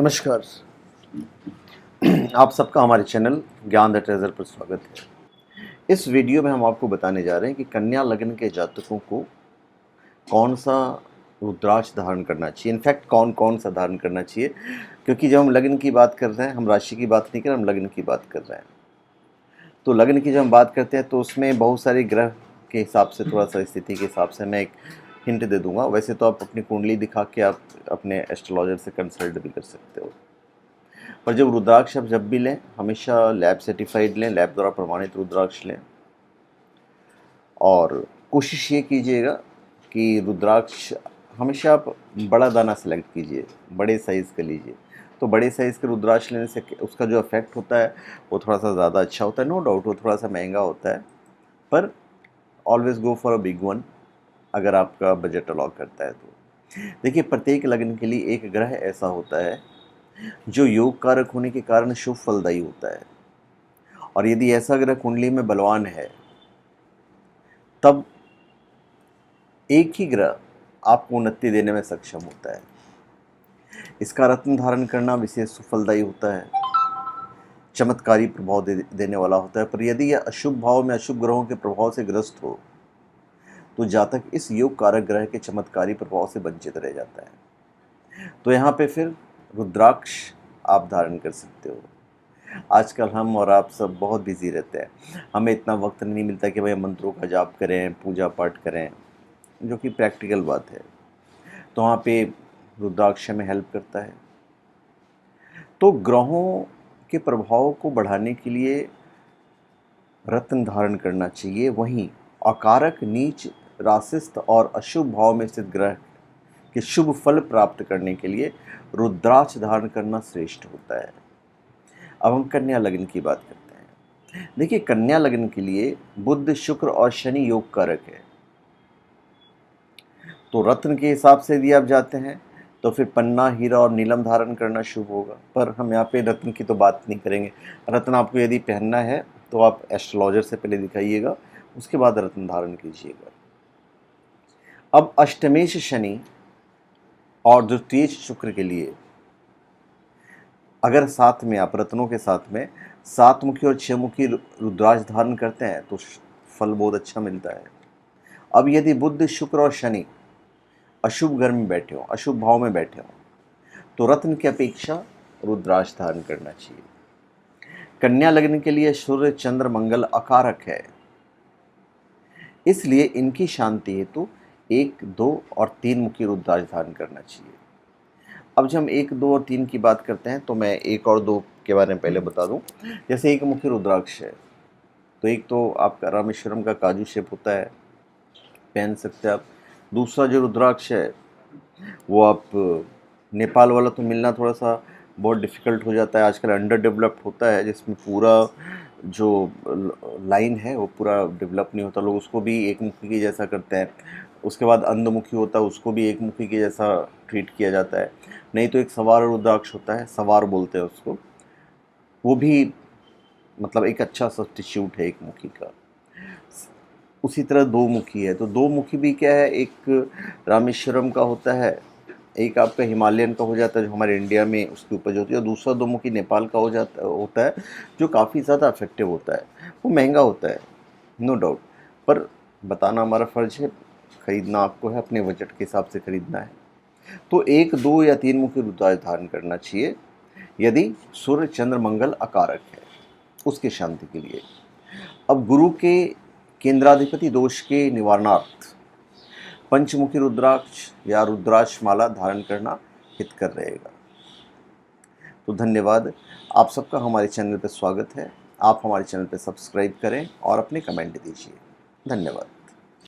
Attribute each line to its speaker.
Speaker 1: नमस्कार। आप सबका हमारे चैनल ज्ञान द ट्रेजर पर स्वागत है। इस वीडियो में हम आपको बताने जा रहे हैं कि कन्या लग्न के जातकों को कौन सा रुद्राक्ष धारण करना चाहिए। इनफैक्ट कौन सा धारण करना चाहिए, क्योंकि जब हम लग्न की बात कर रहे हैं, हम राशि की बात नहीं कर रहे, हम लग्न की बात कर रहे हैं। तो लग्न की जब हम बात करते हैं तो उसमें बहुत सारे ग्रह के हिसाब से, थोड़ा सा स्थिति के हिसाब से मैं एक हिंट दे दूंगा। वैसे तो आप अपनी कुंडली दिखा के आप अपने एस्ट्रोलॉजर से कंसल्ट भी कर सकते हो, पर जब रुद्राक्ष आप जब भी लें, हमेशा लैब सर्टिफाइड लें, लैब द्वारा प्रमाणित रुद्राक्ष लें। और कोशिश ये कीजिएगा कि रुद्राक्ष हमेशा आप बड़ा दाना सेलेक्ट कीजिए, बड़े साइज़ का लीजिए। तो बड़े साइज़ के रुद्राक्ष लेने से उसका जो इफेक्ट होता है वो थोड़ा सा ज़्यादा अच्छा होता है। नो डाउट वो थोड़ा सा महंगा होता है, पर always go for a big one अगर आपका बजट अलाउ करता है तो। देखिए, प्रत्येक लग्न के लिए एक ग्रह ऐसा होता है जो योग कारक होने के कारण शुभ फलदायी होता है। और यदि ऐसा ग्रह कुंडली में बलवान है, तब एक ही ग्रह आपको उन्नति देने में सक्षम होता है। इसका रत्न धारण करना विशेष सुफलदायी होता है, चमत्कारी प्रभाव देने वाला होता है। पर यदि यह अशुभ भाव में अशुभ ग्रहों के प्रभाव से ग्रस्त हो, तो जातक इस योग कारक ग्रह के चमत्कारी प्रभाव से वंचित रह जाता है। तो यहाँ पे फिर रुद्राक्ष आप धारण कर सकते हो। आजकल हम और आप सब बहुत बिजी रहते हैं, हमें इतना वक्त नहीं मिलता कि भाई मंत्रों का जाप करें, पूजा पाठ करें, जो कि प्रैक्टिकल बात है। तो वहाँ पे रुद्राक्ष में हेल्प करता है। तो ग्रहों के प्रभाव को बढ़ाने के लिए रत्न धारण करना चाहिए। वहीं अकारक, नीच, राशिस्थ और अशुभ भाव में स्थित ग्रह के शुभ फल प्राप्त करने के लिए रुद्राक्ष धारण करना श्रेष्ठ होता है। अब हम कन्या लग्न की बात करते हैं। देखिए, कन्या लग्न के लिए बुध, शुक्र और शनि योग कारक है। तो रत्न के हिसाब से यदि आप जाते हैं तो फिर पन्ना, हीरा और नीलम धारण करना शुभ होगा। पर हम यहाँ पे रत्न की तो बात नहीं करेंगे। रत्न आपको यदि पहनना है तो आप एस्ट्रोलॉजर से पहले दिखाइएगा, उसके बाद रत्न धारण कीजिएगा। अब अष्टमेश शनि और द्वितीयेश शुक्र के लिए अगर साथ में आप रत्नों के साथ में 7 मुखी और 6 मुखी रुद्राक्ष धारण करते हैं तो फल बहुत अच्छा मिलता है। अब यदि बुध, शुक्र और शनि अशुभ घर में बैठे हो, अशुभ भाव में बैठे हो, तो रत्न की अपेक्षा रुद्राक्ष धारण करना चाहिए। कन्या लग्न के लिए सूर्य, चंद्र, मंगल अकारक है, इसलिए इनकी शांति हेतु 1, 2 और 3 मुखी रुद्राक्ष धारण करना चाहिए। अब जब हम 1, 2 और 3 की बात करते हैं तो मैं 1 और 2 के बारे में पहले बता दूं। जैसे एक मुखी रुद्राक्ष है, तो एक तो आपका रामेश्वरम का काजू शेप होता है, पहन सकते हैं आप। दूसरा जो रुद्राक्ष है वो आप नेपाल वाला तो मिलना थोड़ा सा बहुत डिफ़िकल्ट हो जाता है, आजकल अंडर डेवलप्ड होता है, जिसमें पूरा जो लाइन है वो पूरा डेवलप नहीं होता। लोग उसको भी एक मुखी के जैसा करते हैं। उसके बाद अंधमुखी होता है, उसको भी एक मुखी के जैसा ट्रीट किया जाता है। नहीं तो एक सवार रुद्राक्ष होता है, सवार बोलते हैं उसको, वो भी मतलब एक अच्छा सब्स्टिट्यूट है एक मुखी का। उसी तरह दो मुखी है, तो दो मुखी भी क्या है, एक रामेश्वरम का होता है, एक आपका हिमालयन का हो जाता है जो हमारे इंडिया में उसकी उपज होती है, और दूसरा दो मुखी नेपाल का होता है जो काफ़ी ज़्यादा इफेक्टिव होता है। वो महंगा होता है, नो डाउट, पर बताना हमारा फ़र्ज है, ख़रीदना आपको है, अपने बजट के हिसाब से ख़रीदना है। तो 1, 2 या 3 मुखी रुद्राक्ष धारण करना चाहिए यदि सूर्य, चंद्र, मंगल अकारक है, उसकी शांति के लिए। अब गुरु के केंद्राधिपति दोष के निवारणार्थ पंचमुखी रुद्राक्ष या रुद्राक्ष माला धारण करना हितकर रहेगा। तो धन्यवाद, आप सबका हमारे चैनल पर स्वागत है। आप हमारे चैनल पर सब्सक्राइब करें और अपने कमेंट दीजिए। धन्यवाद।